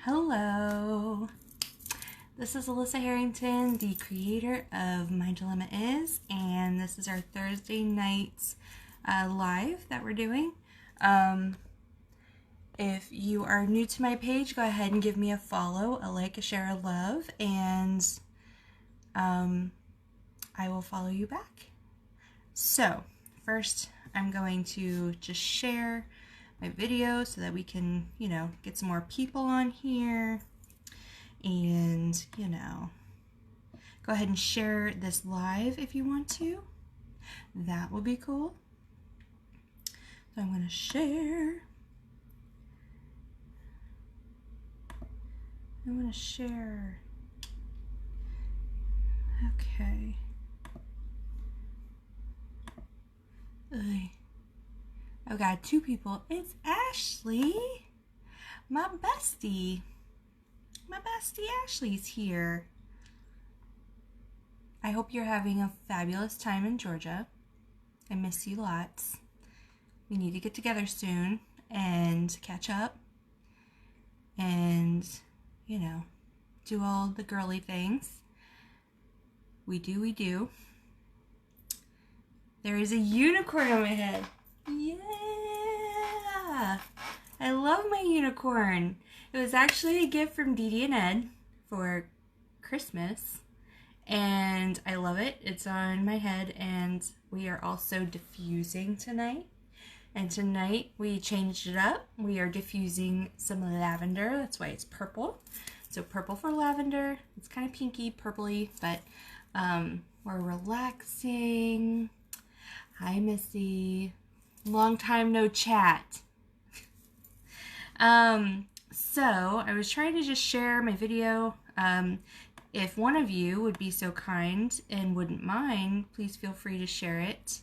Hello, this is Alyssa Harrington, the creator of My Dilemma Is, and this is our Thursday night live that we're doing. If you are new to my page, go ahead and give me a follow, a like, a share, a love, and I will follow you back. So, first I'm going to just share my video so that we can, get some more people on here and, go ahead and share this live if you want to. That would be cool. So I'm going to share. I'm going to share. Okay. Ugh. I've got two people. It's Ashley, my bestie. My bestie Ashley's here. I hope you're having a fabulous time in Georgia. I miss you lots. We need to get together soon and catch up and, do all the girly things. We do. There is a unicorn on my head. Yeah! I love my unicorn. It was actually a gift from Dee Dee and Ed for Christmas, and I love it. It's on my head, and we are also diffusing tonight. And tonight we changed it up. We are diffusing some lavender. That's why it's purple. So purple for lavender. It's kind of pinky, purpley, but we're relaxing. Hi, Missy. Long time no chat. So I was trying to just share my video. If one of you would be so kind and wouldn't mind, please feel free to share it.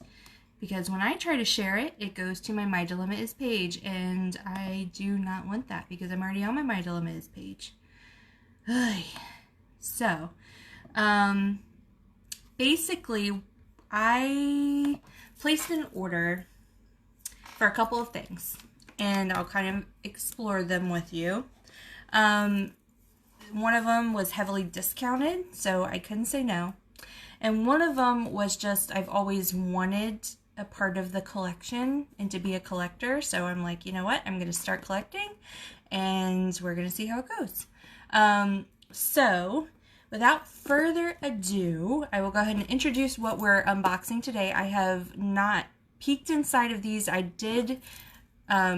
Because when I try to share it, it goes to my Dilemma Is page, and I do not want that because I'm already on my Dilemma Is page. So, basically, I placed an order for a couple of things, and I'll kind of explore them with you. One of them was heavily discounted, so I couldn't say no. And one of them was just, I've always wanted a part of the collection and to be a collector, so I'm like, you know what, I'm going to start collecting, and we're going to see how it goes. So, without further ado, I will go ahead and introduce what we're unboxing today. I have not peeked inside of these. I did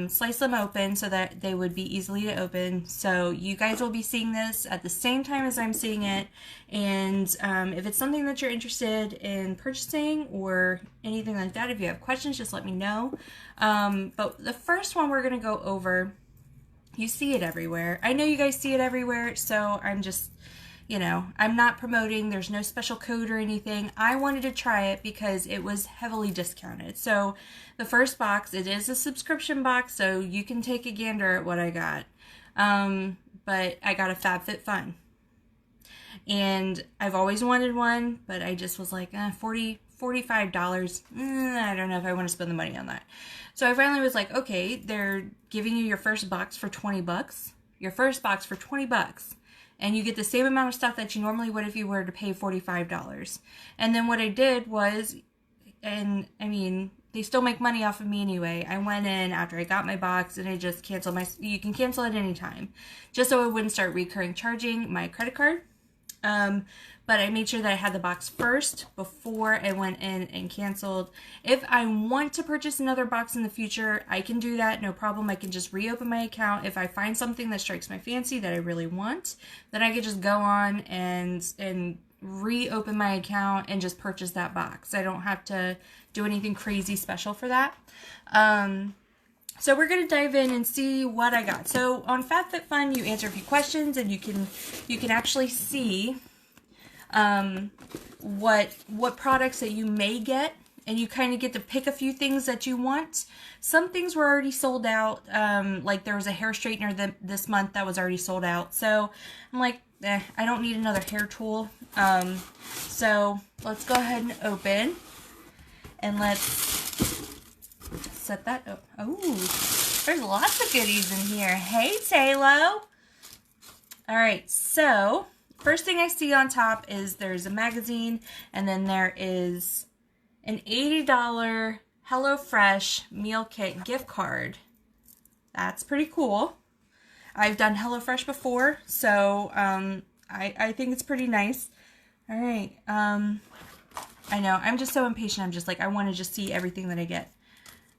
slice them open so that they would be easily to open. So you guys will be seeing this at the same time as I'm seeing it. And if it's something that you're interested in purchasing or anything like that, if you have questions, just let me know. But the first one we're going to go over, you see it everywhere. I know you guys see it everywhere, so I'm just... I'm not promoting. There's no special code or anything. I wanted to try it because it was heavily discounted. So the first box, it is a subscription box, so you can take a gander at what I got. But I got a Fabfitfun. And I've always wanted one, but I just was like, $45. I don't know if I want to spend the money on that. So I finally was like, okay, they're giving you your first box for 20 bucks. Your first box for 20 bucks. And you get the same amount of stuff that you normally would if you were to pay $45. And then what I did was, and I mean, they still make money off of me anyway. I went in after I got my box and I just canceled you can cancel at any time, just so I wouldn't start recurring charging my credit card. But I made sure that I had the box first before I went in and canceled. If I want to purchase another box in the future, I can do that, no problem. I can just reopen my account. If I find something that strikes my fancy that I really want, then I could just go on and reopen my account and just purchase that box. I don't have to do anything crazy special for that. So we're going to dive in and see what I got. So on Fabfitfun, you answer a few questions and you can actually see what products that you may get, and you kind of get to pick a few things that you want. Some things were already sold out, like there was a hair straightener this month that was already sold out. So I'm like, I don't need another hair tool. So let's go ahead and open, and let's set that up. Oh, there's lots of goodies in here. Hey, Taylo. All right, so first thing I see on top is there's a magazine, and then there is an $80 HelloFresh meal kit gift card. That's pretty cool. I've done HelloFresh before, so I think it's pretty nice. All right, I know, I'm just so impatient. I'm just like, I want to just see everything that I get.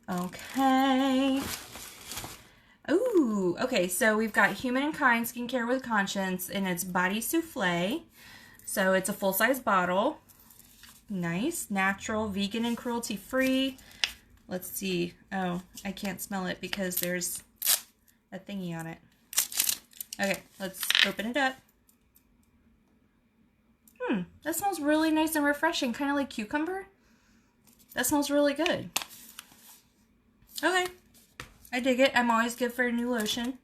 Okay. Ooh, okay, so we've got Human & Kind Skincare with Conscience, and it's Body Souffle. So it's a full-size bottle. Nice, natural, vegan, and cruelty-free. Let's see. Oh, I can't smell it because there's a thingy on it. Okay, let's open it up. That smells really nice and refreshing, kind of like cucumber. That smells really good. Okay, I dig it. I'm always good for a new lotion.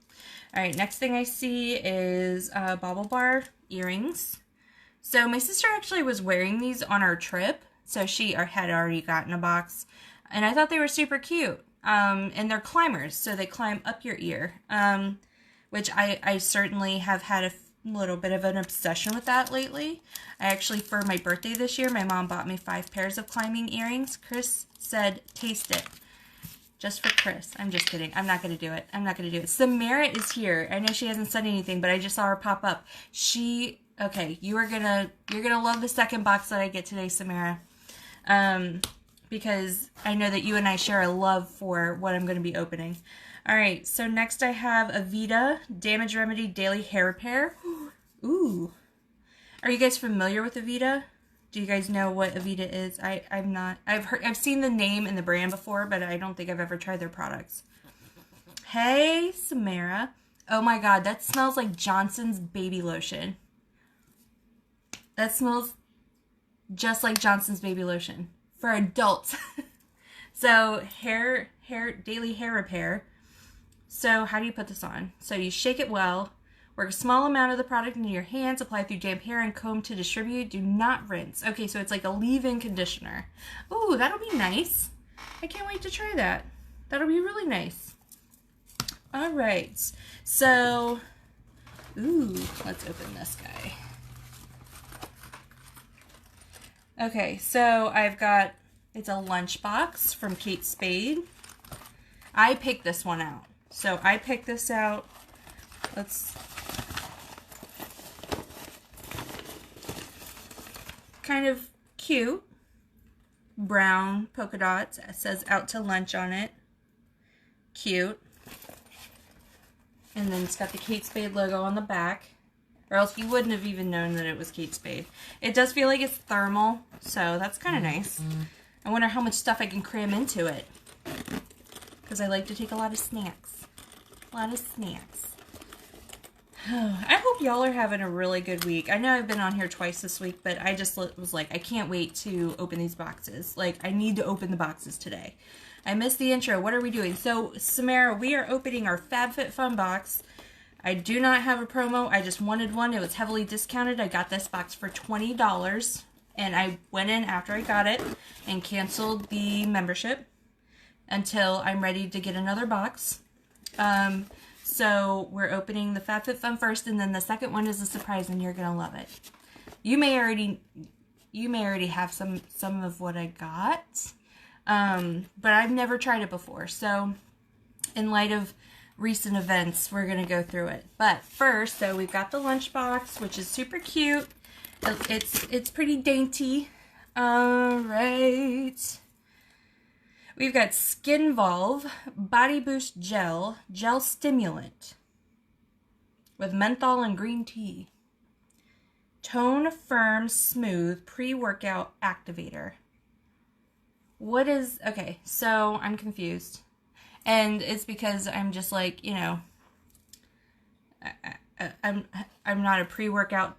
All right, next thing I see is Bauble Bar earrings. So my sister actually was wearing these on our trip, so she had already gotten a box, and I thought they were super cute. And they're climbers, so they climb up your ear, which I certainly have had a little bit of an obsession with that lately. I actually, for my birthday this year, my mom bought me 5 pairs of climbing earrings. Chris said, taste it. Just for Chris. I'm just kidding. I'm not going to do it. I'm not going to do it. Samara is here. I know she hasn't said anything, but I just saw her pop up. Okay, you're gonna love the second box that I get today, Samara. Because I know that you and I share a love for what I'm going to be opening. All right, so next I have Aveda Damage Remedy Daily Hair Repair. Ooh. Are you guys familiar with Aveda? Do you guys know what Aveda is? I'm not. I've seen the name and the brand before, but I don't think I've ever tried their products. Hey, Samara. Oh my god, that smells like Johnson's baby lotion. That smells just like Johnson's baby lotion for adults. So, daily hair repair. So, how do you put this on? So, you shake it well. Work a small amount of the product into your hands. Apply through damp hair and comb to distribute. Do not rinse. Okay, so it's like a leave-in conditioner. Ooh, that'll be nice. I can't wait to try that. That'll be really nice. All right. So, ooh, let's open this guy. Okay, so I've got, it's a lunchbox from Kate Spade. I picked this one out. So I picked this out. Let's, kind of cute. Brown polka dots. It says out to lunch on it. Cute. And then it's got the Kate Spade logo on the back. Or else you wouldn't have even known that it was Kate Spade. It does feel like it's thermal, so that's kind of nice. I wonder how much stuff I can cram into it. Because I like to take a lot of snacks. A lot of snacks. I hope y'all are having a really good week. I know I've been on here twice this week, but I just was like, I can't wait to open these boxes. Like, I need to open the boxes today. I missed the intro. What are we doing? So, Samara, we are opening our Fabfitfun box. I do not have a promo. I just wanted one. It was heavily discounted. I got this box for $20. And I went in after I got it and canceled the membership until I'm ready to get another box. So we're opening the Fabfitfun first, and then the second one is a surprise, and you're gonna love it. You may already have some of what I got, but I've never tried it before. So in light of recent events, we're gonna go through it. But first, so we've got the lunchbox, which is super cute. It's pretty dainty. All right. We've got Skin Volve Body Boost Gel Stimulant with menthol and green tea. Tone Firm Smooth Pre-Workout Activator. What is, okay, so I'm confused. And it's because I'm just like, you know, I'm not a pre-workout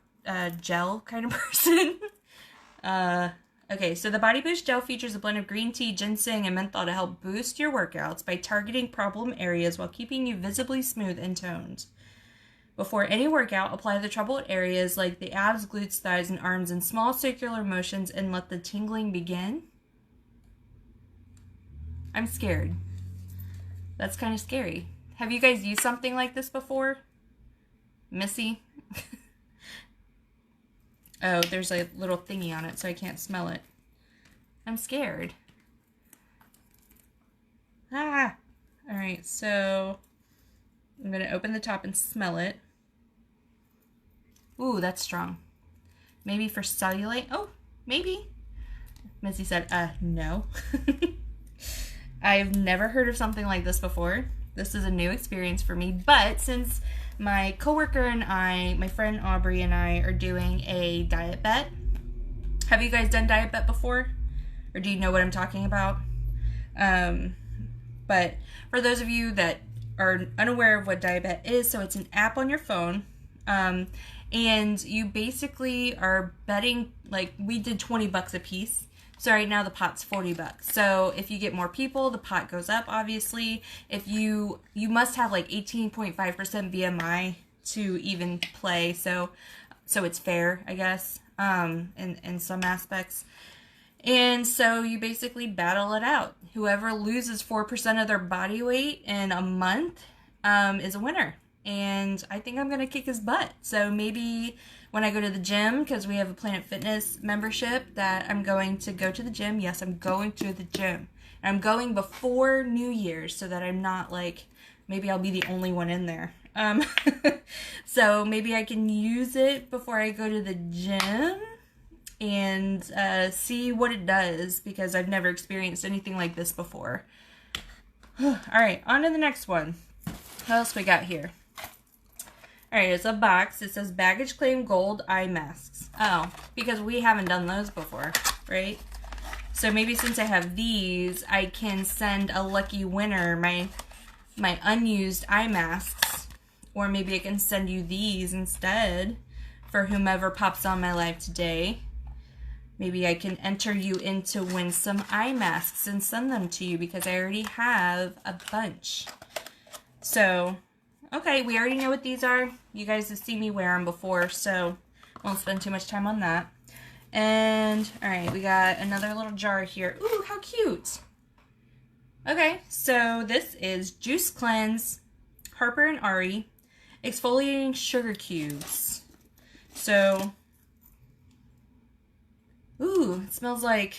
gel kind of person. Okay, so the Body Boost Gel features a blend of green tea, ginseng, and menthol to help boost your workouts by targeting problem areas while keeping you visibly smooth and toned. Before any workout, apply the troubled areas like the abs, glutes, thighs, and arms in small circular motions and let the tingling begin. I'm scared. That's kind of scary. Have you guys used something like this before? Missy. Oh, there's a little thingy on it, so I can't smell it. I'm scared. Ah! Alright, so I'm going to open the top and smell it. Ooh, that's strong. Maybe for cellulite? Oh, maybe. Missy said, no. I've never heard of something like this before. This is a new experience for me, but since my coworker and I, my friend Aubrey and I, are doing a diet bet. Have you guys done diet bet before? Or do you know what I'm talking about? But for those of you that are unaware of what diet bet is, so it's an app on your phone. And you basically are betting, like we did 20 bucks a piece. So right now the pot's 40 bucks. So if you get more people, the pot goes up, obviously. If you must have like 18.5% BMI to even play. So it's fair, I guess, in some aspects. And so you basically battle it out. Whoever loses 4% of their body weight in a month is a winner. And I think I'm going to kick his butt. So maybe when I go to the gym, because we have a Planet Fitness membership, that I'm going to go to the gym. Yes, I'm going to the gym. And I'm going before New Year's so that I'm not like, maybe I'll be the only one in there. So maybe I can use it before I go to the gym and see what it does, because I've never experienced anything like this before. All right, on to the next one. What else we got here? All right, it's a box. It says baggage claim gold eye masks. Oh, because we haven't done those before, right? So maybe since I have these, I can send a lucky winner my unused eye masks, or maybe I can send you these instead for whomever pops on my live today. Maybe I can enter you in to win some eye masks and send them to you because I already have a bunch. So, okay, we already know what these are. You guys have seen me wear them before, so won't spend too much time on that. And, alright, we got another little jar here. Ooh, how cute! Okay, so this is Juice Cleanse Harper and Ari Exfoliating Sugar Cubes. So, ooh, it smells like,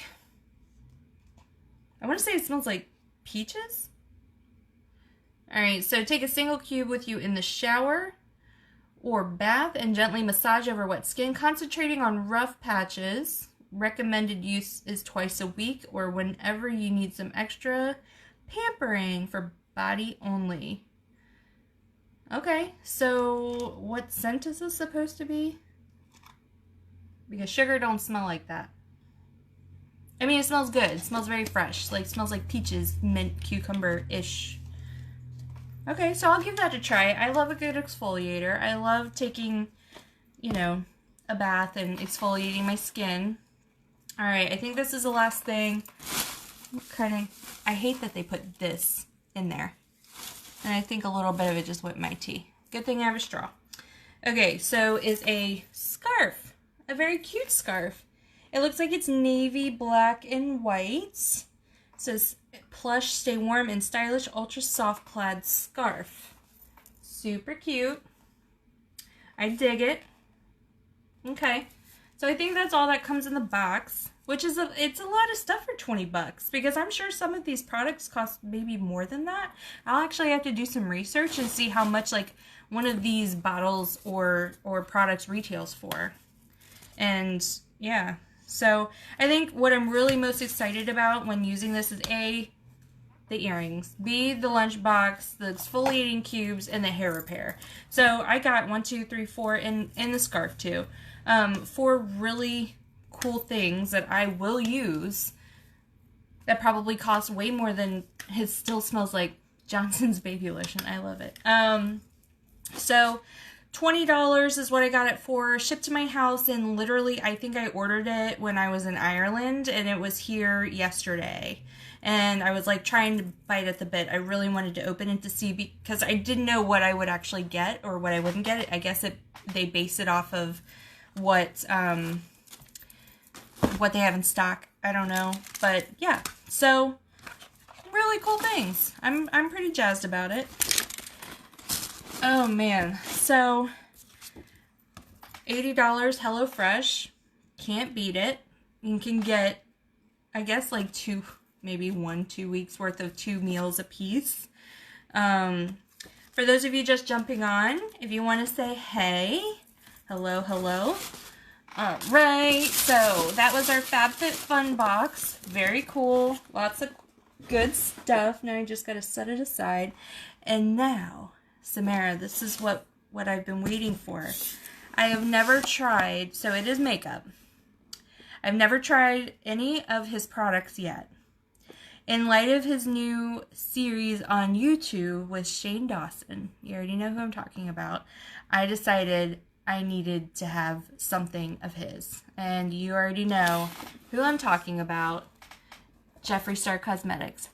I want to say it smells like peaches? Alright, so take a single cube with you in the shower or bath and gently massage over wet skin, concentrating on rough patches. Recommended use is twice a week or whenever you need some extra pampering for body only. Okay, so what scent is this supposed to be? Because sugar don't smell like that. I mean, it smells good. It smells very fresh. Like, smells like peaches, mint, cucumber-ish. Okay, so I'll give that a try. I love a good exfoliator. I love taking, you know, a bath and exfoliating my skin. Alright, I think this is the last thing. I hate that they put this in there. And I think a little bit of it just whipped my tea. Good thing I have a straw. Okay, so is a scarf. A very cute scarf. It looks like it's navy, black, and white. It says plush, stay warm, and stylish, ultra soft plaid scarf. Super cute. I dig it. Okay, so I think that's all that comes in the box, which is it's a lot of stuff for 20 bucks, because I'm sure some of these products cost maybe more than that. I'll actually have to do some research and see how much like one of these bottles or products retails for. And yeah, so I think what I'm really most excited about when using this is A, the earrings, B, the lunchbox, the exfoliating cubes, and the hair repair. So I got 1, 2, 3, 4 in the scarf too. 4 really cool things that I will use that probably cost way more than, it still smells like Johnson's baby lotion. I love it. So $20 is what I got it for, shipped to my house, and literally I think I ordered it when I was in Ireland and it was here yesterday. And I was like trying to bite at the bit. I really wanted to open it to see, because I didn't know what I would actually get or what I wouldn't get. I guess they base it off of what they have in stock. I don't know, but yeah. So really cool things. I'm pretty jazzed about it. Oh man. So $80 HelloFresh. Can't beat it. You can get, I guess, like maybe 1-2 weeks worth of 2 meals a piece. For those of you just jumping on, if you want to say hey, hello. All right, so that was our FabFitFun box. Very cool. Lots of good stuff. Now I just got to set it aside. And now, Samara, this is what I've been waiting for. I have never tried, so it is makeup. I've never tried any of his products yet. In light of his new series on YouTube with Shane Dawson, you already know who I'm talking about, I decided I needed to have something of his. And you already know who I'm talking about, Jeffree Star Cosmetics.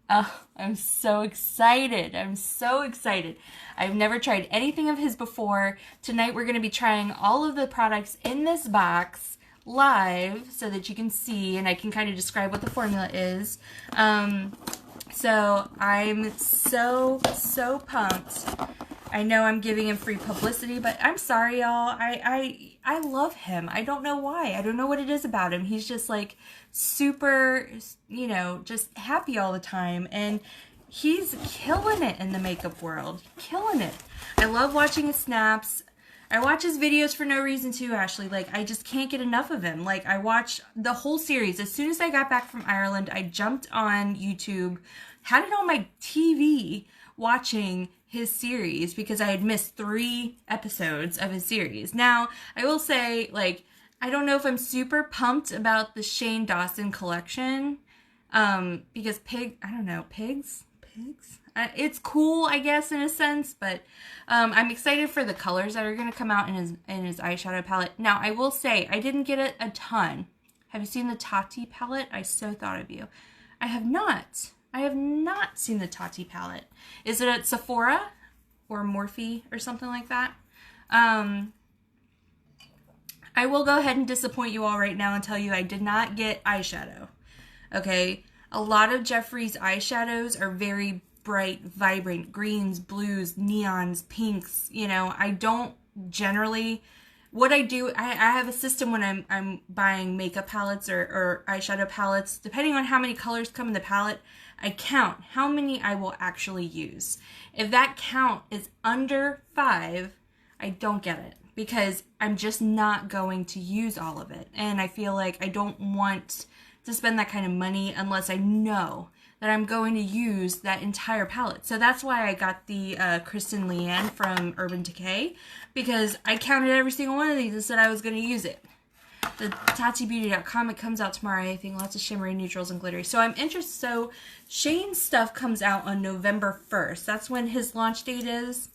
Oh, I'm so excited. I'm so excited. I've never tried anything of his before. Tonight we're going to be trying all of the products in this box live so that you can see and I can kind of describe what the formula is. So I'm so pumped. I know I'm giving him free publicity, but I'm sorry, y'all. I love him. I don't know why. I don't know what it is about him. He's just like super, you know, just happy all the time. And he's killing it in the makeup world. Killing it. I love watching his snaps. I watch his videos for no reason too, Ashley. Like, I just can't get enough of him. Like, I watched the whole series. As soon as I got back from Ireland, I jumped on YouTube, had it on my TV, watching his series because I had missed 3 episodes of his series. Now, I will say, like, I don't know if I'm super pumped about the Shane Dawson collection, because pigs? It's cool, I guess, in a sense, but I'm excited for the colors that are going to come out in his eyeshadow palette. Now, I will say, I didn't get a ton. Have you seen the Tati palette? I so thought of you. I have not. I have not seen the Tati palette. Is it at Sephora or Morphe or something like that? I will go ahead and disappoint you all right now and tell you I did not get eyeshadow. Okay? A lot of Jeffree's eyeshadows are very bright, vibrant, greens, blues, neons, pinks. You know, I don't generally... What I do, I have a system when I'm buying makeup palettes or eyeshadow palettes. Depending on how many colors come in the palette, I count how many I will actually use. If that count is under 5, I don't get it because I'm just not going to use all of it. And I feel like I don't want to spend that kind of money unless I know that I'm going to use that entire palette. So that's why I got the Kristen Leanne from Urban Decay, because I counted every single one of these and said I was going to use it. The TatiBeauty.com, it comes out tomorrow, I think. Lots of shimmery neutrals and glittery. So I'm interested. So Shane's stuff comes out on November 1st. That's when his launch date is.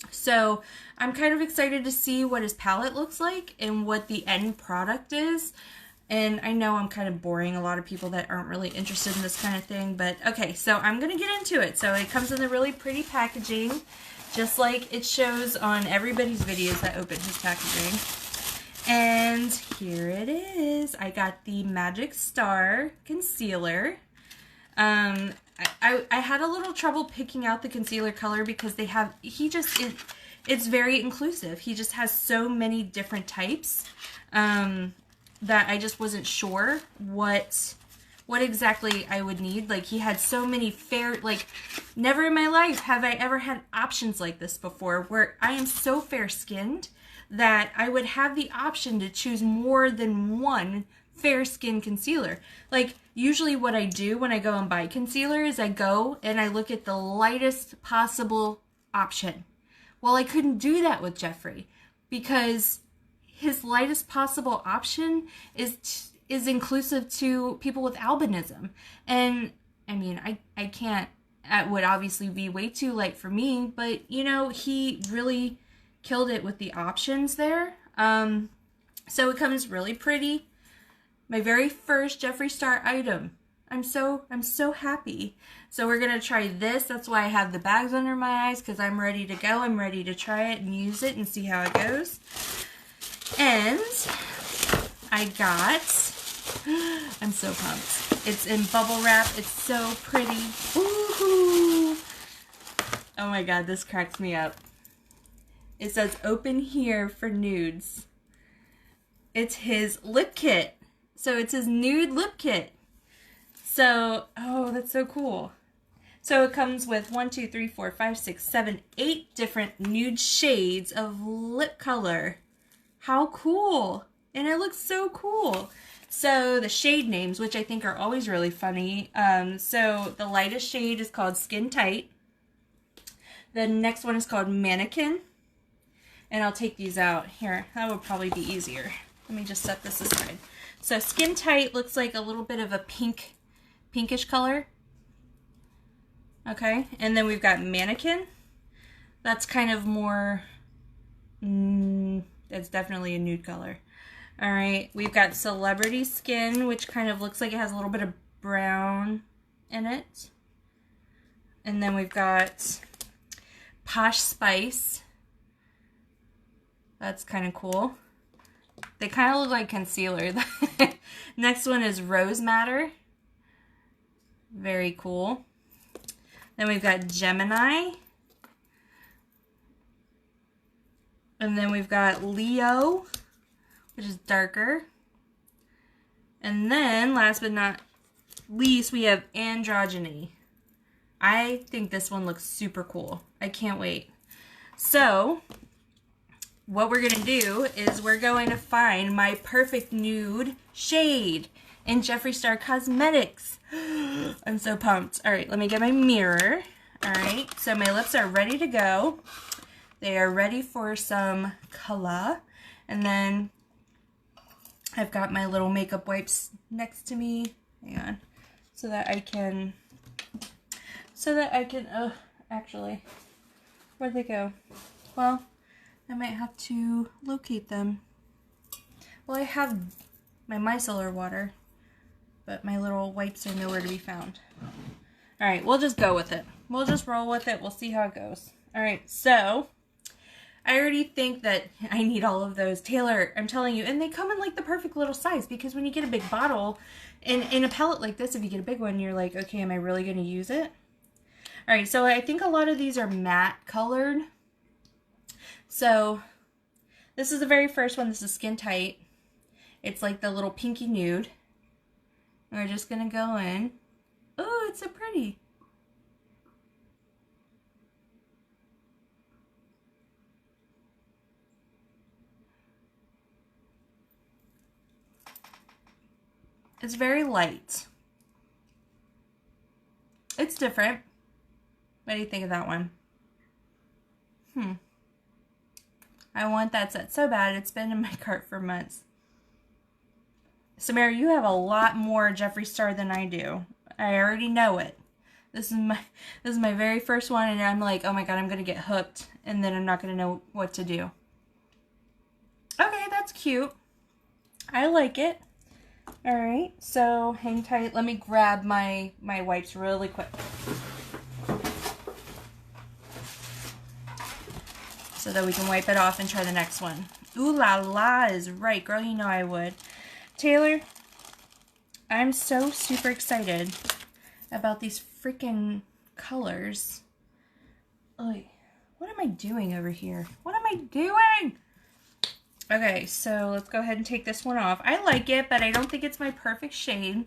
So I'm kind of excited to see what his palette looks like and what the end product is. And I know I'm kind of boring a lot of people that aren't really interested in this kind of thing, but okay, so I'm going to get into it. So it comes in the really pretty packaging, just like it shows on everybody's videos that open his packaging. And here it is. I got the Magic Star Concealer. I had a little trouble picking out the concealer color because it's very inclusive. He just has so many different types. That I just wasn't sure what exactly I would need. Like, he had so many fair, like, never in my life have I ever had options like this before, where I am so fair-skinned that I would have the option to choose more than one fair skin concealer. Like, usually what I do when I go and buy concealer is I go and I look at the lightest possible option. Well, I couldn't do that with Jeffree because his lightest possible option is inclusive to people with albinism. And I mean, I can't, that would obviously be way too light for me, but you know, he really killed it with the options there. So it comes really pretty. My very first Jeffree Star item. I'm so happy. So we're gonna try this. That's why I have the bags under my eyes, because I'm ready to go. I'm ready to try it and use it and see how it goes. And I got, I'm so pumped. It's in bubble wrap. It's so pretty. Ooh. Oh my god, this cracks me up. It says open here for nudes. It's his lip kit. So it's his nude lip kit. So, oh, that's so cool. So it comes with 1, 2, 3, 4, 5, 6, 7, 8 different nude shades of lip color. How cool. And it looks so cool. So the shade names, which I think are always really funny. So the lightest shade is called Skin Tight. The next one is called Mannequin. And I'll take these out here. That would probably be easier. Let me just set this aside. So Skin Tight looks like a little bit of a pinkish color. Okay, and then we've got Mannequin. That's kind of more, that's definitely a nude color. All right, we've got Celebrity Skin, which kind of looks like it has a little bit of brown in it. And then we've got Posh Spice. That's kind of cool. They kind of look like concealer. Next one is Rose Madder. Very cool. Then we've got Gemini. And then we've got Leo, which is darker. And then, last but not least, we have Androgyny. I think this one looks super cool. I can't wait. So, what we're going to do is we're going to find my perfect nude shade in Jeffree Star Cosmetics. I'm so pumped. All right, let me get my mirror. All right, so my lips are ready to go. They are ready for some color. And then I've got my little makeup wipes next to me. Hang on. So that I can, actually, where'd they go? Well, I might have to locate them. Well, I have my micellar water, but my little wipes are nowhere to be found. All right, we'll just go with it. We'll just roll with it. We'll see how it goes. All right, so I already think that I need all of those. Taylor, I'm telling you, and they come in like the perfect little size, because when you get a big bottle, in a palette like this, if you get a big one, you're like, okay, am I really going to use it? All right, so I think a lot of these are matte colored. So this is the very first one. This is Skin Tight. It's like the little pinky nude. We're just going to go in. Oh, it's so pretty. It's very light. It's different. What do you think of that one? I want that set so bad. It's been in my cart for months. Samara, you have a lot more Jeffree Star than I do. I already know it. This is my very first one, and I'm like, oh my god, I'm gonna get hooked, and then I'm not gonna know what to do. Okay, that's cute. I like it. All right, so hang tight. Let me grab my wipes really quick, so that we can wipe it off and try the next one. Ooh la la is right, girl. You know I would. Taylor, I'm so super excited about these freaking colors. Oy, what am I doing over here? What am I doing? Okay, so let's go ahead and take this one off. I like it, but I don't think it's my perfect shade.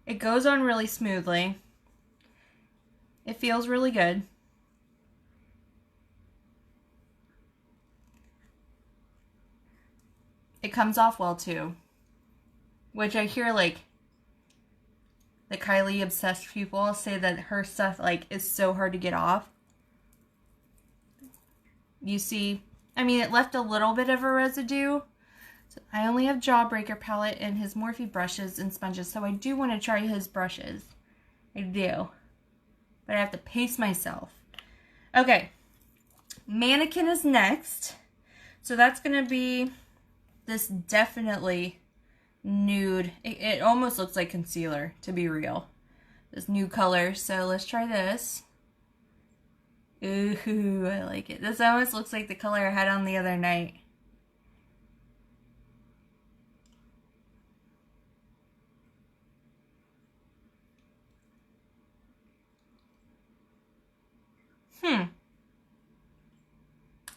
It goes on really smoothly. It feels really good. It comes off well too, which I hear like the Kylie obsessed people say that her stuff like is so hard to get off. You see, I mean, it left a little bit of a residue. So I only have Jawbreaker palette and his Morphe brushes and sponges, so I do want to try his brushes. I do, but I have to pace myself. Okay, Mannequin is next, so that's gonna be this definitely nude. It almost looks like concealer, to be real. This new color. So let's try this. Ooh, I like it. This almost looks like the color I had on the other night.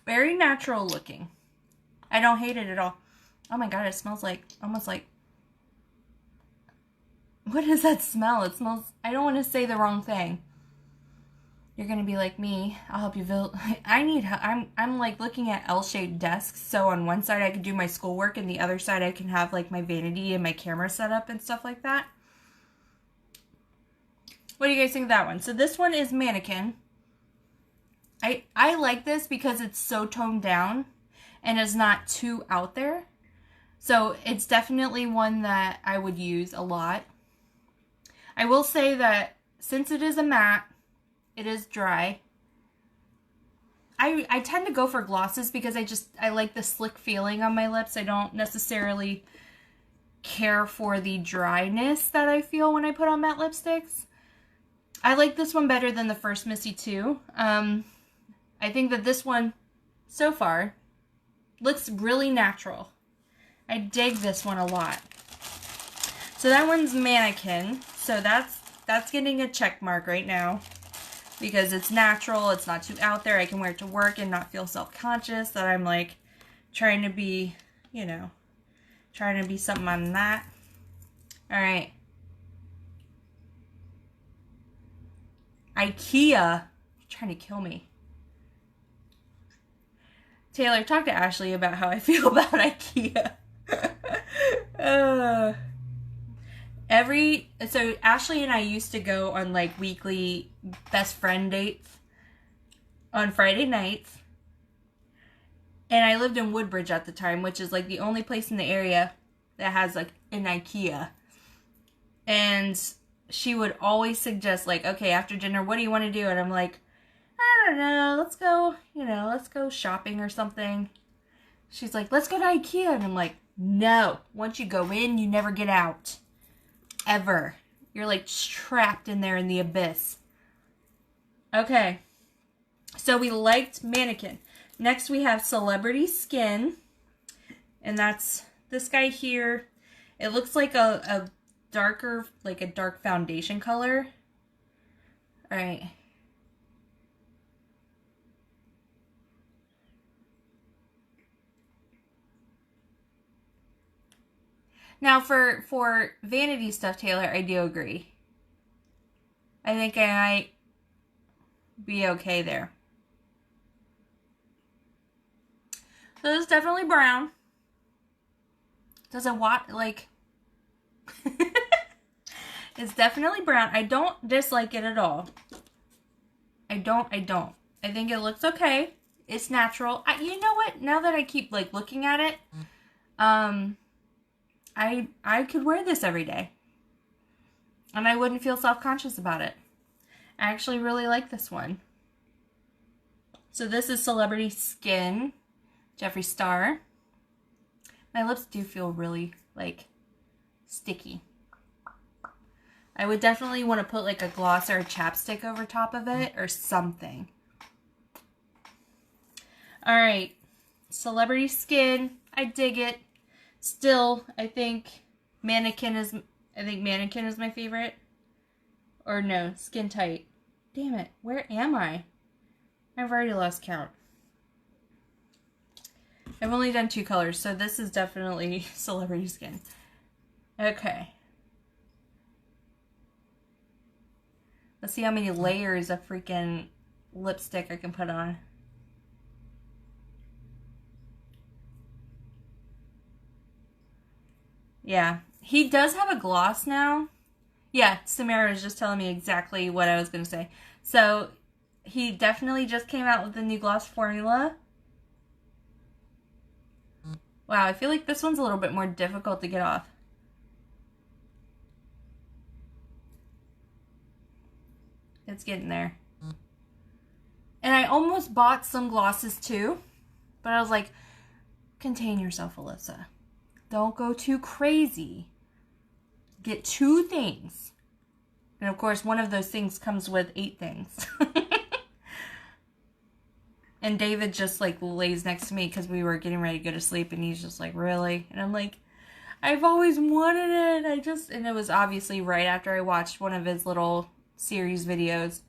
Very natural looking. I don't hate it at all. Oh my god, it smells like, almost like, what does that smell? It smells, I don't want to say the wrong thing. You're gonna be like me. I'll help you build. I'm like looking at L-shaped desks. So on one side I can do my schoolwork, and the other side I can have like my vanity and my camera set up and stuff like that. What do you guys think of that one? So this one is Mannequin. I like this because it's so toned down and it's not too out there. So it's definitely one that I would use a lot. I will say that since it is a matte, it is dry. I tend to go for glosses because I like the slick feeling on my lips. I don't necessarily care for the dryness that I feel when I put on matte lipsticks. I like this one better than the first Missy too. I think that this one, so far, looks really natural. I dig this one a lot. So that one's Mannequin. So that's getting a check mark right now. Because it's natural, it's not too out there. I can wear it to work and not feel self-conscious that I'm like trying to be, you know, trying to be something I'm not. Alright. IKEA. You're trying to kill me. Taylor, talk to Ashley about how I feel about IKEA. So Ashley and I used to go on like weekly best friend dates on Friday nights. And I lived in Woodbridge at the time, which is like the only place in the area that has like an IKEA. And she would always suggest like, okay, after dinner, what do you want to do? And I'm like, I don't know, let's go, let's go shopping or something. She's like, let's go to IKEA. And I'm like, no, once you go in, you never get out. Ever. You're like trapped in there in the abyss. Okay. So we liked Mannequin. Next we have Celebrity Skin. And that's this guy here. It looks like a darker, like a dark foundation color. Alright. Now, for vanity stuff, Taylor, I do agree. I think I might be okay there. So this is definitely brown. Doesn't want, like... It's definitely brown. I don't dislike it at all. I don't. I think it looks okay. It's natural. You know what? Now that I keep, like, looking at it, I could wear this every day. And I wouldn't feel self-conscious about it. I actually really like this one. So this is Celebrity Skin, Jeffree Star. My lips do feel really, like, sticky. I would definitely want to put, like, a gloss or a chapstick over top of it or something. Alright. Celebrity Skin. I dig it. Still, I think Mannequin is my favorite. Or no, Skin Tight. Damn it, where am I? I've already lost count. I've only done 2 colors, so this is definitely Celebrity Skin. Okay. Let's see how many layers of freaking lipstick I can put on. Yeah, he does have a gloss now. Yeah, Samara was just telling me exactly what I was going to say. So, he definitely just came out with the new gloss formula. Wow, I feel like this one's a little bit more difficult to get off. It's getting there. And I almost bought some glosses too. But I was like, contain yourself, Alyssa. Don't go too crazy. Get 2 things. And of course, one of those things comes with 8 things. And David just like lays next to me because we were getting ready to go to sleep. And he's just like, really? And I'm like, I've always wanted it. And it was obviously right after I watched one of his little series videos.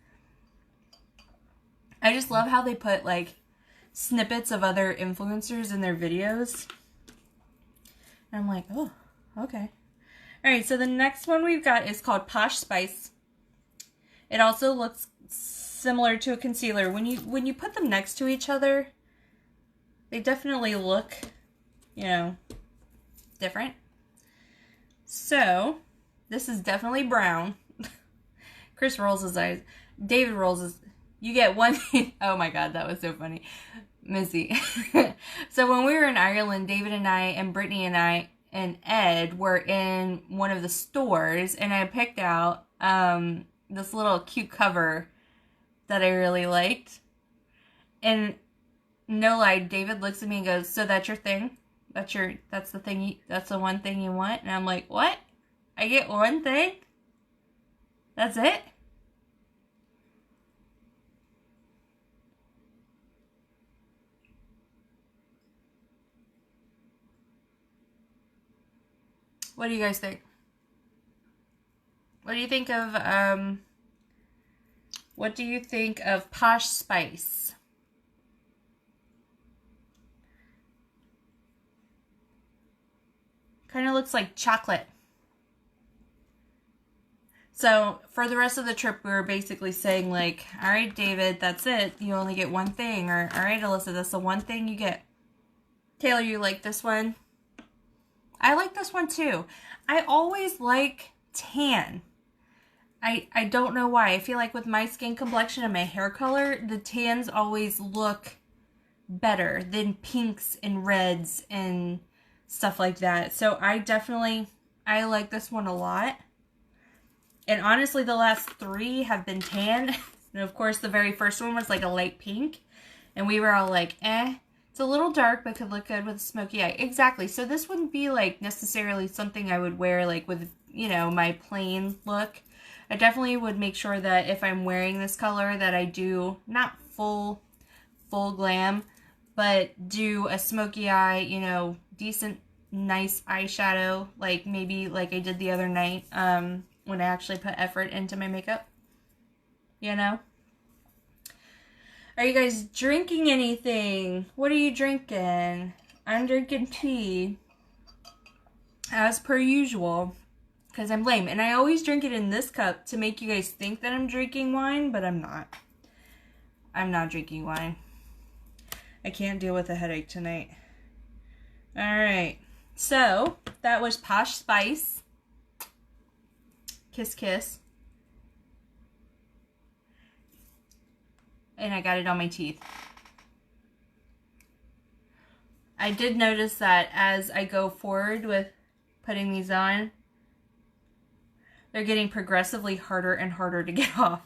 I just love how they put like snippets of other influencers in their videos. And I'm like, oh, okay. Alright, so the next one we've got is called Posh Spice. It also looks similar to a concealer. When you put them next to each other, they definitely look, you know, different. So, this is definitely brown. Chris rolls his eyes. David rolls his... You get one... Oh my god, that was so funny. Missy. So when we were in Ireland, David and I and Brittany and I and Ed were in one of the stores, and I picked out this little cute cover that I really liked. And no lie, David looks at me and goes, "So that's your thing? That's the one thing you want?" And I'm like, "What? I get one thing? That's it?" What do you guys think? What do you think of Posh Spice? Kind of looks like chocolate. So for the rest of the trip, we were basically saying like, all right, David, that's it. You only get one thing. Or all right, Alyssa, that's the one thing you get. Taylor, you like this one? I like this one too. I always like tan. I don't know why. I feel like with my skin complexion and my hair color, the tans always look better than pinks and reds and stuff like that. So I like this one a lot. And honestly, the last three have been tan. And of course, the very first one was like a light pink. And we were all like, eh. It's a little dark, but could look good with a smoky eye. Exactly. So this wouldn't be like necessarily something I would wear like with, you know, my plain look. I definitely would make sure that if I'm wearing this color that I do not full glam, but do a smoky eye, you know, decent, nice eyeshadow, like maybe like I did the other night when I actually put effort into my makeup, you know? Are you guys drinking anything? What are you drinking? I'm drinking tea, as per usual, because I'm lame. And I always drink it in this cup to make you guys think that I'm drinking wine, but I'm not. I'm not drinking wine. I can't deal with a headache tonight. Alright, so that was Posh Spice. Kiss, kiss. And I got it on my teeth. I did notice that as I go forward with putting these on, they're getting progressively harder and harder to get off.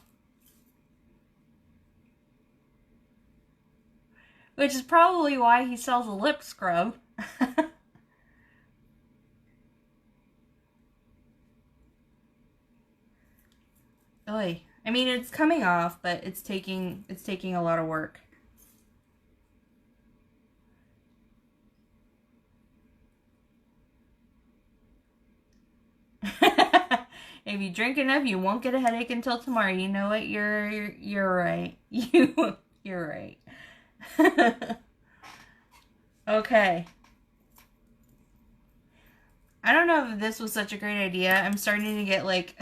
Which is probably why he sells a lip scrub. Oy. I mean, it's coming off, but it's taking a lot of work. If you drink enough, you won't get a headache until tomorrow. You know what? You're right. You're right. Okay. I don't know if this was such a great idea. I'm starting to get like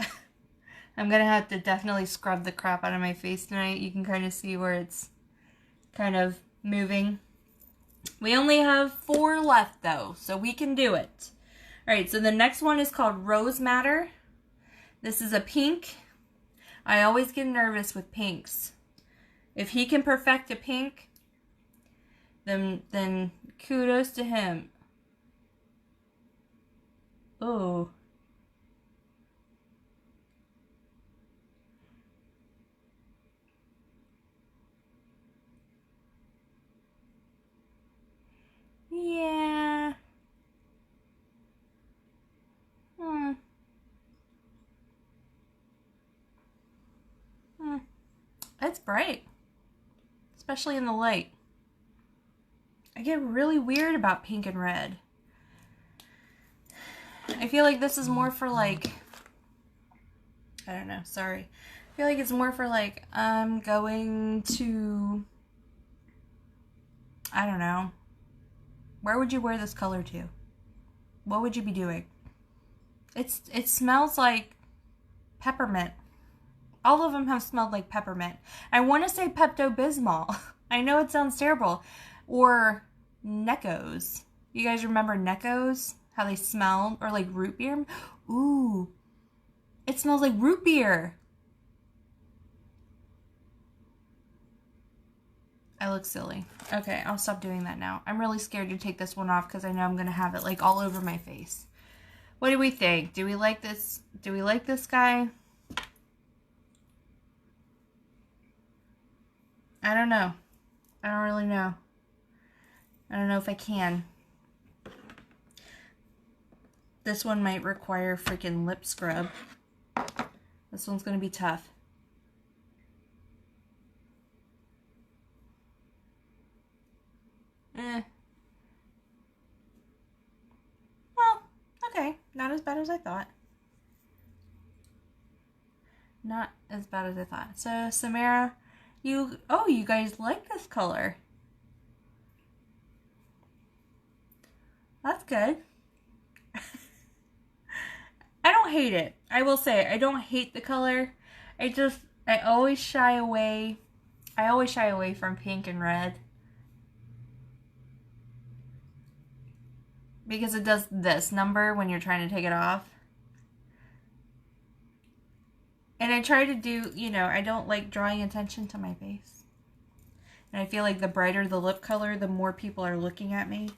I'm gonna have to definitely scrub the crap out of my face tonight. You can kind of see where it's kind of moving. We only have 4 left though, so we can do it. Alright, so the next one is called Rose Madder. This is a pink. I always get nervous with pinks. If he can perfect a pink, then kudos to him. Oh. Yeah. It's bright. Especially in the light. I get really weird about pink and red. I feel like this is more for like, I don't know, sorry. I feel like it's more for like, I'm going to, I don't know. Where would you wear this color to? What would you be doing? It smells like peppermint. All of them have smelled like peppermint. I want to say Pepto-Bismol. I know it sounds terrible. Or Neckos. You guys remember Neckos? How they smell? Or like root beer? Ooh. It smells like root beer. I look silly. Okay, I'll stop doing that now. I'm really scared to take this one off because I know I'm going to have it like all over my face. What do we think? Do we like this? Do we like this guy? I don't know. I don't really know. I don't know if I can. This one might require freaking lip scrub. This one's going to be tough. Well, okay. Not as bad as I thought. Not as bad as I thought. So, Samara, you guys like this color. That's good. I don't hate it. I will say, I don't hate the color. I always shy away. I always shy away from pink and red. Because it does this number when you're trying to take it off. And I try to do, you know, I don't like drawing attention to my face. And I feel like the brighter the lip color, the more people are looking at me.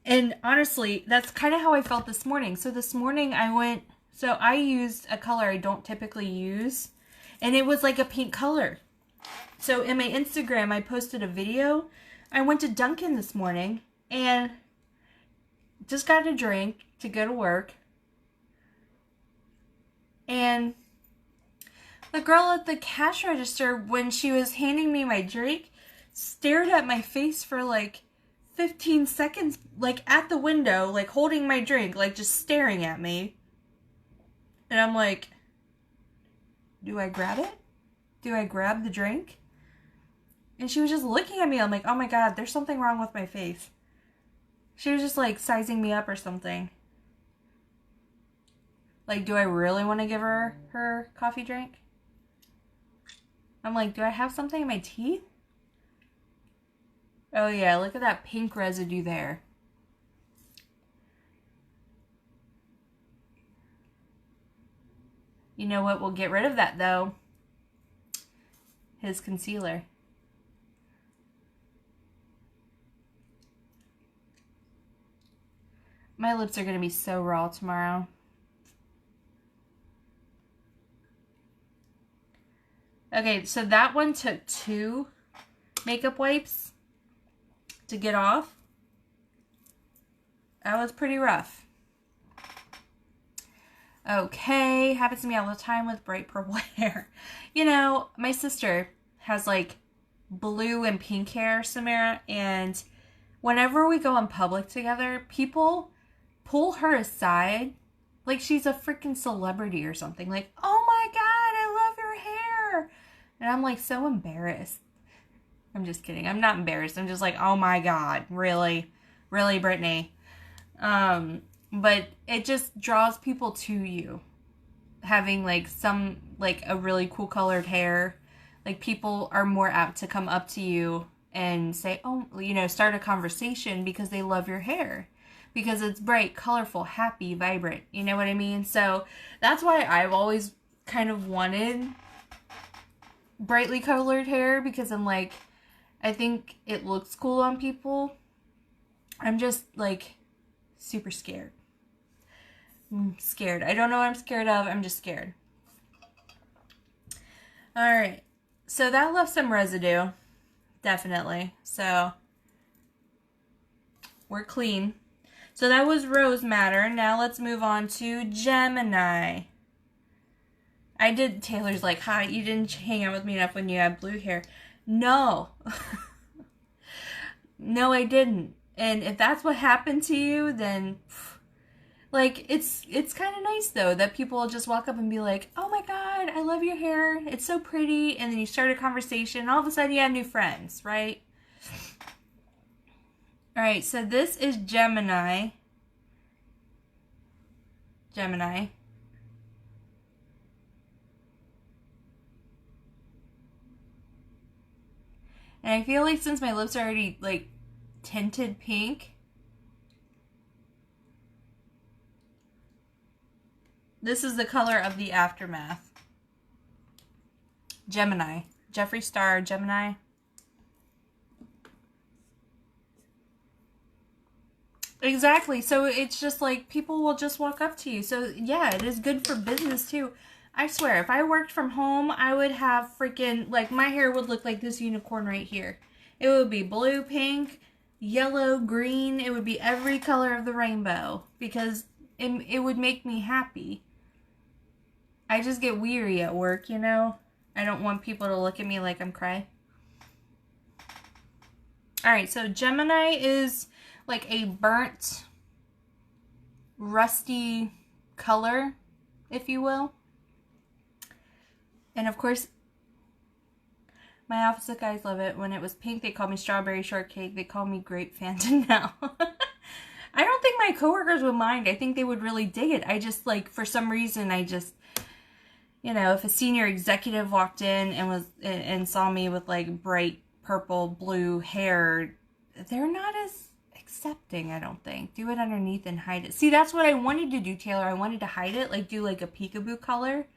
And honestly, that's kind of how I felt this morning. So this morning I used a color I don't typically use. And it was like a pink color. So in my Instagram, I posted a video. I went to Dunkin' this morning and just got a drink to go to work. And the girl at the cash register, when she was handing me my drink, stared at my face for like 15 seconds, like at the window, like holding my drink, like just staring at me. And I'm like, do I grab it? Do I grab the drink? And she was just looking at me. I'm like, oh my God, there's something wrong with my face. She was just like sizing me up or something. Like, do I really want to give her her coffee drink? I'm like, do I have something in my teeth? Oh yeah, look at that pink residue there. You know what will get rid of that though? His concealer. My lips are going to be so raw tomorrow. Okay, so that one took 2 makeup wipes to get off. That was pretty rough. Okay, happens to me all the time with bright purple hair. You know, my sister has like blue and pink hair, Samara, and whenever we go in public together, people pull her aside like she's a freaking celebrity or something. Like, oh my God, I love your hair. And I'm like so embarrassed. I'm just kidding. I'm not embarrassed. I'm just like, oh my God, really? Really, Brittany? But it just draws people to you. Having like a really cool colored hair. Like people are more apt to come up to you and say, oh, you know, start a conversation because they love your hair. Because it's bright, colorful, happy, vibrant. You know what I mean? So that's why I've always kind of wanted brightly colored hair. Because I'm like, I think it looks cool on people. I'm just like super scared. I'm scared. I don't know what I'm scared of. I'm just scared. Alright. So that left some residue. Definitely. So we're clean. So that was Rose Matter. Now let's move on to Gemini. Taylor's like, hi, you didn't hang out with me enough when you had blue hair. No. No, I didn't. And if that's what happened to you, then Like, it's kind of nice, though, that people just walk up and be like, oh my god, I love your hair, it's so pretty, and then you start a conversation, and all of a sudden you have new friends, right? Alright, so this is Gemini. Gemini. And I feel like since my lips are already, like, tinted pink, this is the color of the aftermath. Gemini. Jeffree Star, Gemini. Exactly. So it's just like people will just walk up to you. So yeah, it is good for business too. I swear, if I worked from home, I would have freaking, like, my hair would look like this unicorn right here. It would be blue, pink, yellow, green. It would be every color of the rainbow because it would make me happy. I just get weary at work, you know? I don't want people to look at me like I'm cray. Alright, so Gemini is like a burnt, rusty color, if you will. And of course, my opposite guys love it. When it was pink, they called me strawberry shortcake. They call me grape Fanta now. I don't think my coworkers would mind. I think they would really dig it. I just, like, for some reason, I just, you know, if a senior executive walked in and saw me with, like, bright purple, blue hair, they're not as accepting, I don't think. Do it underneath and hide it. See, that's what I wanted to do, Taylor. I wanted to hide it, like, do, like, a peekaboo color.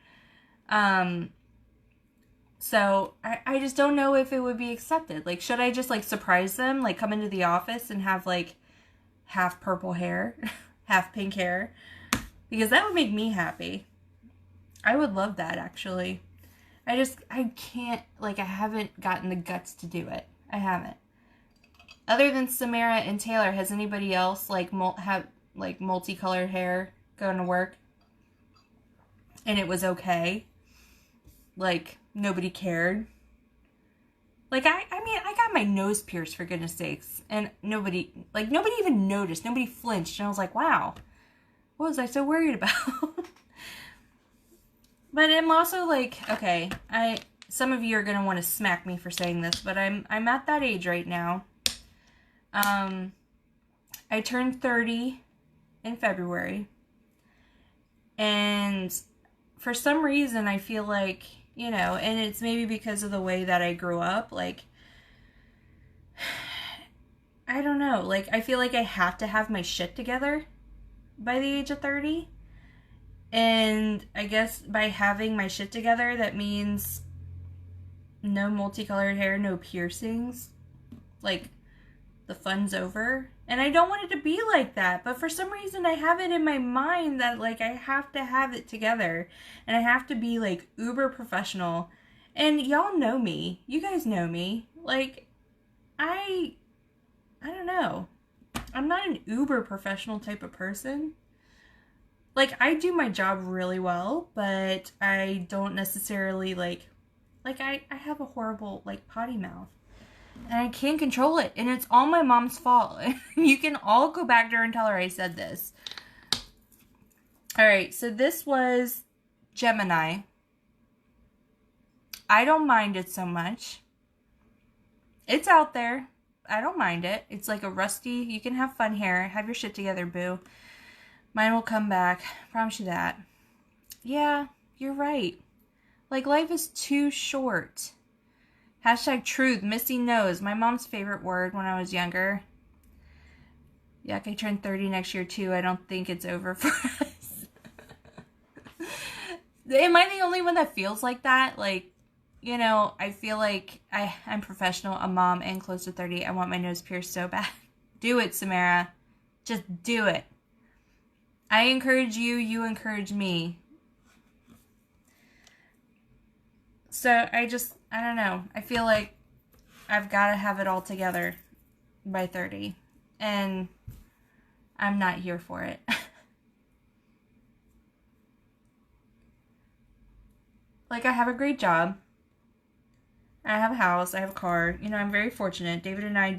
So, I just don't know if it would be accepted. Like, should I just, like, surprise them? Like, come into the office and have, like, half purple hair, half pink hair? Because that would make me happy. I would love that, actually. I can't, like, I haven't gotten the guts to do it. I haven't. Other than Samara and Taylor, has anybody else, like, have, like, multicolored hair going to work? And it was okay? Like, nobody cared? Like, I mean, I got my nose pierced, for goodness sakes. And nobody even noticed. Nobody flinched. And I was like, wow. What was I so worried about? But I'm also like, okay, some of you are going to want to smack me for saying this, but I'm at that age right now. I turned 30 in February. And for some reason, I feel like, you know, and it's maybe because of the way that I grew up, like, I don't know, like, I feel like I have to have my shit together by the age of 30. And I guess by having my shit together, that means no multicolored hair, no piercings. Like, the fun's over. And I don't want it to be like that. But for some reason, I have it in my mind that, like, I have to have it together. And I have to be, like, uber professional. And y'all know me. You guys know me. Like, I don't know. I'm not an uber professional type of person. Like, I do my job really well, but I don't necessarily, like I have a horrible, like, potty mouth. And I can't control it. And it's all my mom's fault. You can all go back to her and tell her I said this. Alright, so this was Gemini. I don't mind it so much. It's out there. I don't mind it. It's like a rusty, you can have fun hair. Have your shit together, boo. Mine will come back. Promise you that. Yeah, you're right. Like, life is too short. Hashtag truth. Missy knows. My mom's favorite word when I was younger. Yuck, I turned 30 next year too. I don't think it's over for us. Am I the only one that feels like that? Like, you know, I feel like I'm professional, a mom, and close to 30. I want my nose pierced so bad. Do it, Samara. Just do it. I encourage you, you encourage me. So I don't know. I feel like I've got to have it all together by 30. And I'm not here for it. Like, I have a great job. I have a house. I have a car. You know, I'm very fortunate. David and I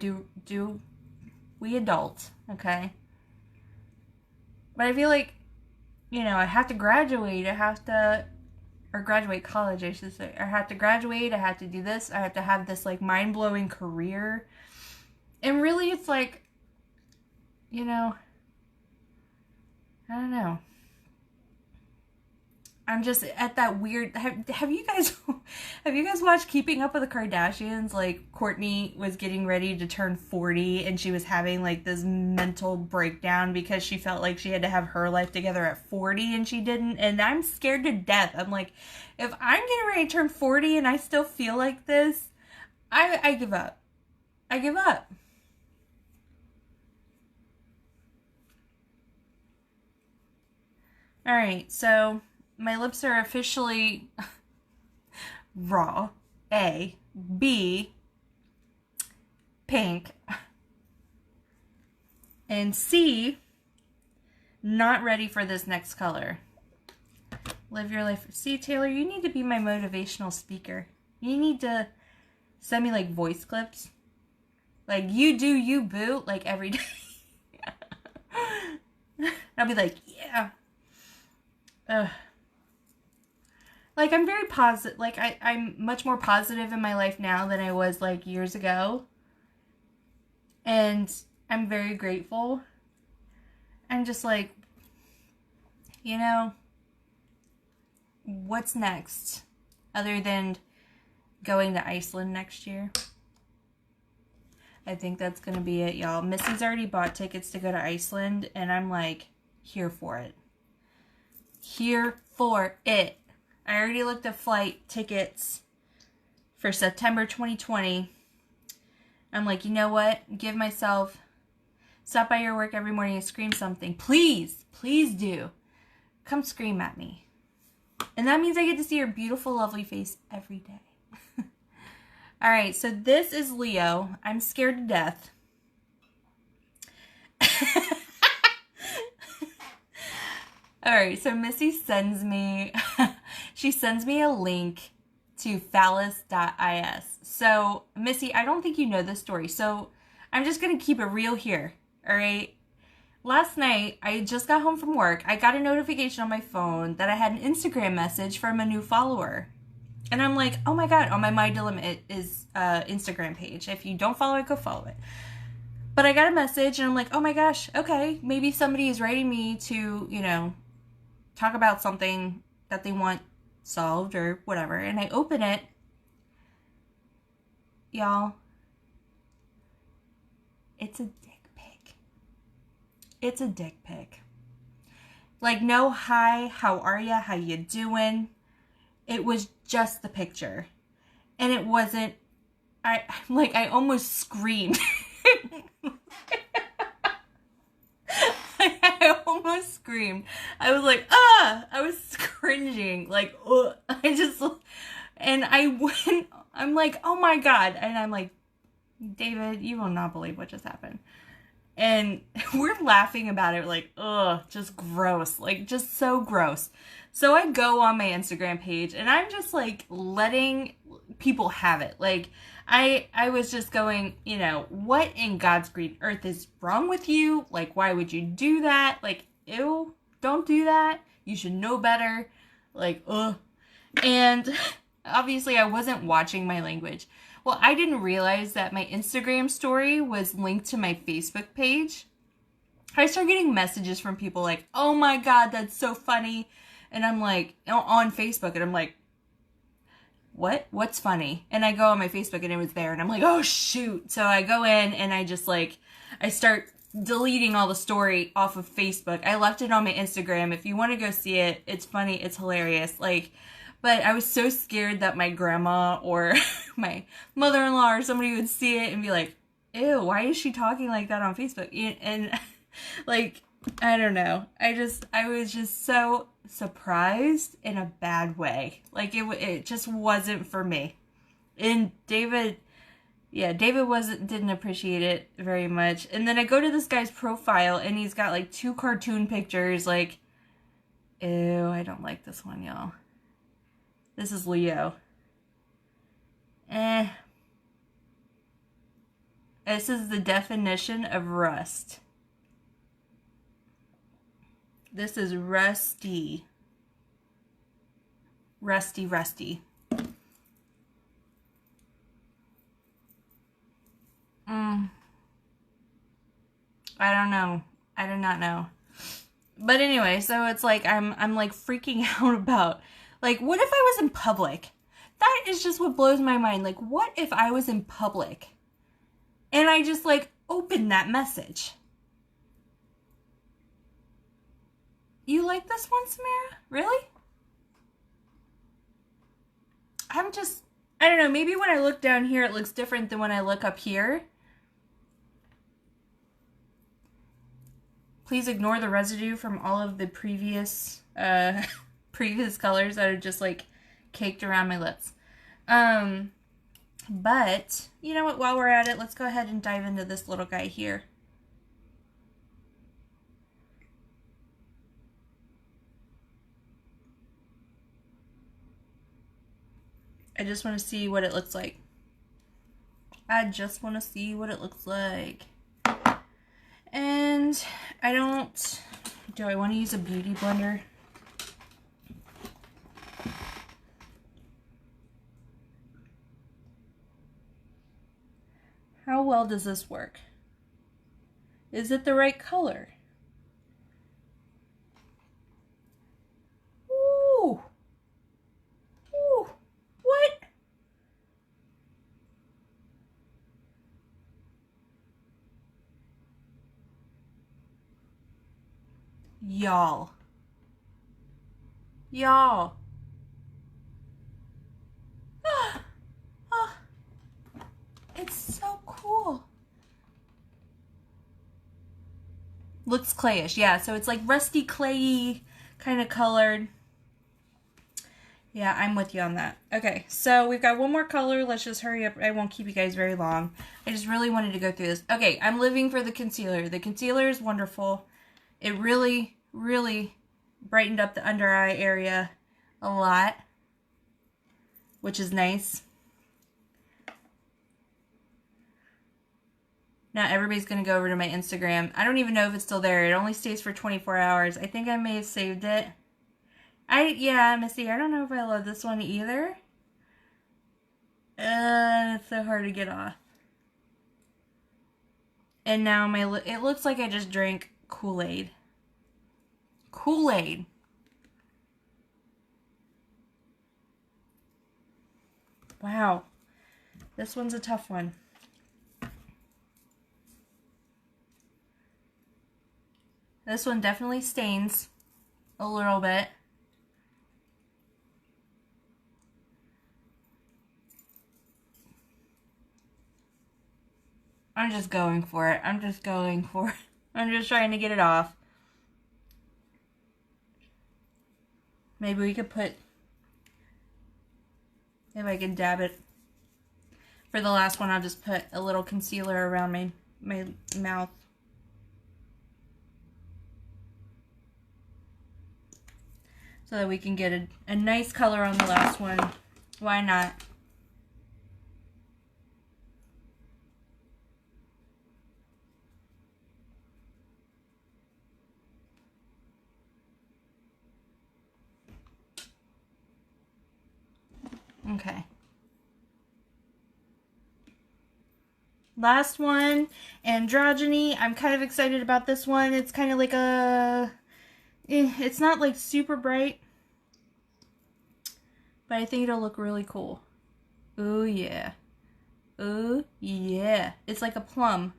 we adult, okay? But I feel like, you know, I have to graduate. Or graduate college, I should say. I have to graduate. I have to do this. I have to have this, like, mind-blowing career. And really, it's like, you know, I don't know. I'm just at that weird. Have you guys watched Keeping Up with the Kardashians? Like, Kourtney was getting ready to turn 40 and she was having like this mental breakdown because she felt like she had to have her life together at 40 and she didn't. And I'm scared to death. I'm like, if I'm getting ready to turn 40 and I still feel like this, I give up. I give up. All right, so my lips are officially raw. A. B. Pink. And C. Not ready for this next color. Live your life. See, Taylor, you need to be my motivational speaker. You need to send me like voice clips. Like, you do you, boo, like every day. I'll be like, yeah. Like, I'm very positive. Like, I'm much more positive in my life now than I was, like, years ago. And I'm very grateful. I'm just like, you know, what's next? Other than going to Iceland next year. I think that's going to be it, y'all. Missy's already bought tickets to go to Iceland, and I'm, like, here for it. Here for it. I already looked at flight tickets for September 2020. I'm like, you know what? Give myself, stop by your work every morning and scream something. Please, please do. Come scream at me. And that means I get to see your beautiful, lovely face every day. All right, so this is Leo. I'm scared to death. All right, so Missy sends me, she sends me a link to phallus.is. So, Missy, I don't think you know this story, so I'm just going to keep it real here, all right? Last night, I just got home from work. I got a notification on my phone that I had an Instagram message from a new follower. And I'm like, oh my God, on my My Dilemma is Instagram page. If you don't follow it, go follow it. But I got a message, and I'm like, oh my gosh, okay, maybe somebody is writing me to, you know, talk about something that they want solved or whatever. And I open it. Y'all, it's a dick pic. It's a dick pic. Like, no hi, how are ya, how you doing? It was just the picture. And it wasn't, I almost screamed. I almost screamed. I was like, ah! I was cringing. Like, ugh. And I went, I'm like, oh my God. And I'm like, David, you will not believe what just happened. And we're laughing about it, like, ugh, just gross. Like, just so gross. So I go on my Instagram page, and I'm just, like, letting people have it. Like, I was just going, you know, what in God's green earth is wrong with you? Like, why would you do that? Like, ew, don't do that. You should know better. Like, ugh. And obviously I wasn't watching my language. Well, I didn't realize that my Instagram story was linked to my Facebook page. I started getting messages from people like, oh my God, that's so funny. And I'm like, on Facebook, and I'm like, what? What's funny? And I go on my Facebook, and it was there, and I'm like, oh shoot. So I go in, and I just like, I start deleting all the story off of Facebook. I left it on my Instagram. If you want to go see it, it's funny, it's hilarious. Like, but I was so scared that my grandma or my mother-in-law or somebody would see it and be like, ew, why is she talking like that on Facebook? And like, I don't know. I was just so surprised in a bad way. Like, it just wasn't for me. And David didn't appreciate it very much. And then I go to this guy's profile, and he's got like 2 cartoon pictures. Like, ew, I don't like this one, y'all. This is Leo. This is the definition of rust. This is Rusty. Rusty, Rusty. I don't know. I do not know. But anyway, so it's like I'm like freaking out about, like, what if I was in public? That is just what blows my mind. Like, what if I was in public and I just like opened that message? You like this one, Samara? Really? I don't know, maybe when I look down here it looks different than when I look up here. Please ignore the residue from all of the previous previous colors that are just like caked around my lips. But you know what, while we're at it, let's go ahead and dive into this little guy here. I just want to see what it looks like. I just want to see what it looks like. And do I want to use a beauty blender? How well does this work? Is it the right color? Ooh! Ooh! What? Y'all. Y'all. It's so cool. Looks clayish, yeah. So it's like rusty clayy kind of colored. Yeah, I'm with you on that. Okay, so we've got one more color. Let's just hurry up. I won't keep you guys very long. I just really wanted to go through this. Okay, I'm living for the concealer. The concealer is wonderful. It really, really brightened up the under eye area a lot, which is nice. Now everybody's going to go over to my Instagram. I don't even know if it's still there. It only stays for 24 hours. I think I may have saved it. Yeah, Missy, I don't know if I love this one either. It's so hard to get off. And now it looks like I just drank Kool-Aid. Kool-Aid. Wow. This one's a tough one. This one definitely stains a little bit. I'm just going for it. I'm just going for it. I'm just trying to get it off. Maybe we could put, if I can dab it. For the last one, I'll just put a little concealer around my mouth. So that we can get a nice color on the last one. Why not? Okay. Last one, Androgyny. I'm kind of excited about this one. It's kind of like it's not like super bright, but I think it'll look really cool. Ooh, yeah. Ooh, yeah. It's like a plum.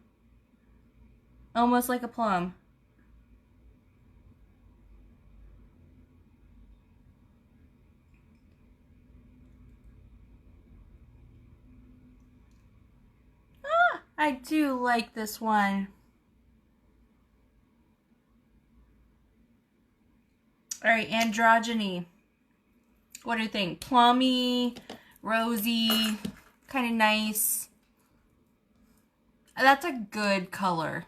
Almost like a plum. Ah, I do like this one. Alright, Androgyny. What do you think? Plummy, rosy, kind of nice. That's a good color.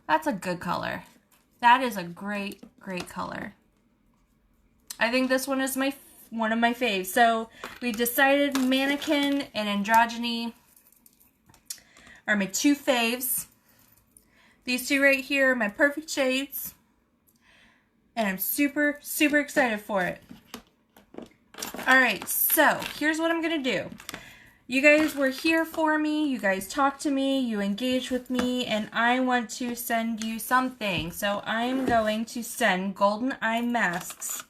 That's a good color. That is a great, great color. I think this one is one of my faves. So we decided Mannequin and Androgyny are my two faves. These two right here are my perfect shades. And I'm super, super excited for it. Alright, so here's what I'm going to do. You guys were here for me, you guys talked to me, you engaged with me, and I want to send you something. So I'm going to send golden eye masks.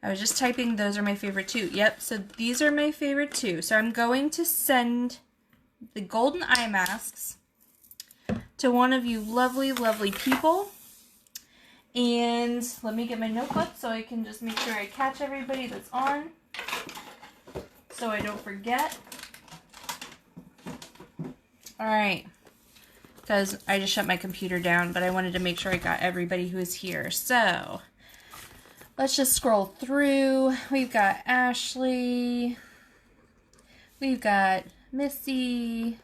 I was just typing, those are my favorite too. Yep, so these are my favorite too. So I'm going to send the golden eye masks to one of you lovely, lovely people. And let me get my notebook so I can just make sure I catch everybody that's on, so I don't forget. Alright, because I just shut my computer down, but I wanted to make sure I got everybody who is here. So, let's just scroll through. We've got Ashley, we've got Missy,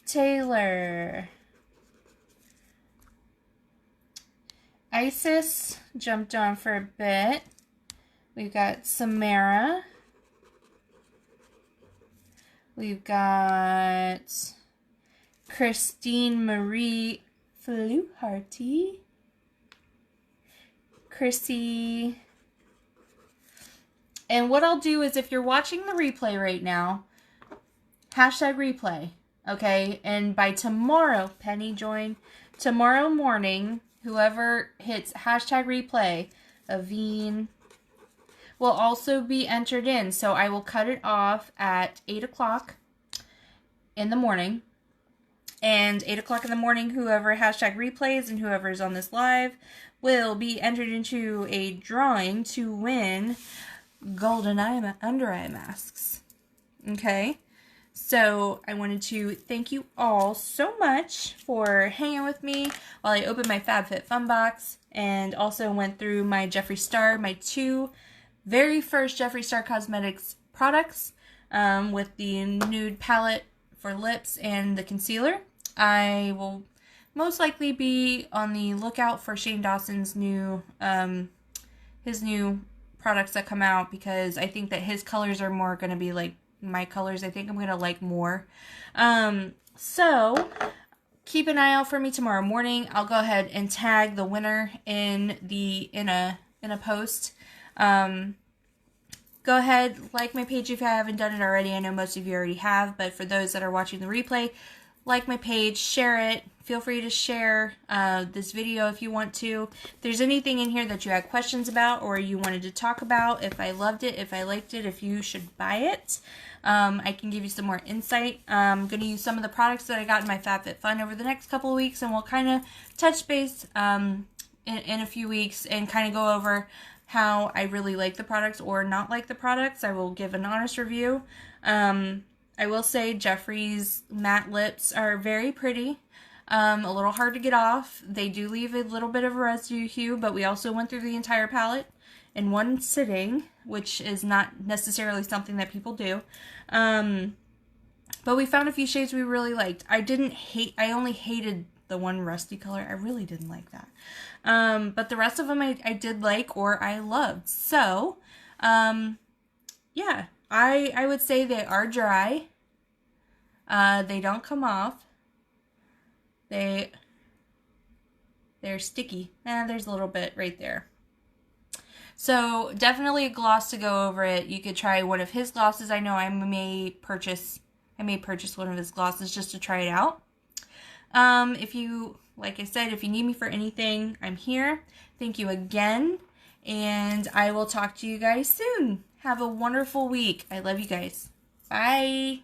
Taylor, Isis jumped on for a bit. We've got Samara. We've got Christine Marie Fluharty. Chrissy. And what I'll do is, if you're watching the replay right now, hashtag replay, okay? And by tomorrow, Penny join, tomorrow morning, whoever hits hashtag replay, Aveen, will also be entered in. So I will cut it off at 8 o'clock in the morning. And 8 o'clock in the morning, whoever hashtag replays and whoever is on this live will be entered into a drawing to win golden under eye masks. Okay? So I wanted to thank you all so much for hanging with me while I opened my FabFitFun box and also went through my Jeffree Star, my two very first Jeffree Star Cosmetics products, with the nude palette for lips and the concealer. I will most likely be on the lookout for Shane Dawson's new, his new products that come out, because I think that his colors are more going to be like my colors. I think I'm going to like more. So keep an eye out for me tomorrow morning. I'll go ahead and tag the winner in a post. Go ahead, like my page if you haven't done it already. I know most of you already have, but for those that are watching the replay, like my page, share it. Feel free to share this video if you want to. If there's anything in here that you had questions about or you wanted to talk about, if I loved it, if I liked it, if you should buy it, I can give you some more insight. I'm going to use some of the products that I got in my FabFitFun over the next couple of weeks, and we'll kind of touch base in a few weeks and kind of go over how I really like the products or not like the products. I will give an honest review. I will say Jeffree's matte lips are very pretty. A little hard to get off. They do leave a little bit of a residue hue, but we also went through the entire palette in one sitting, which is not necessarily something that people do. But we found a few shades we really liked. I only hated the one rusty color. I really didn't like that. But the rest of them I did like, or I loved. So, yeah, I would say they are dry. They don't come off. They're sticky. There's a little bit right there. So definitely a gloss to go over it. You could try one of his glosses. I know I may purchase one of his glosses just to try it out. Like I said, if you need me for anything, I'm here. Thank you again, and I will talk to you guys soon. Have a wonderful week. I love you guys. Bye.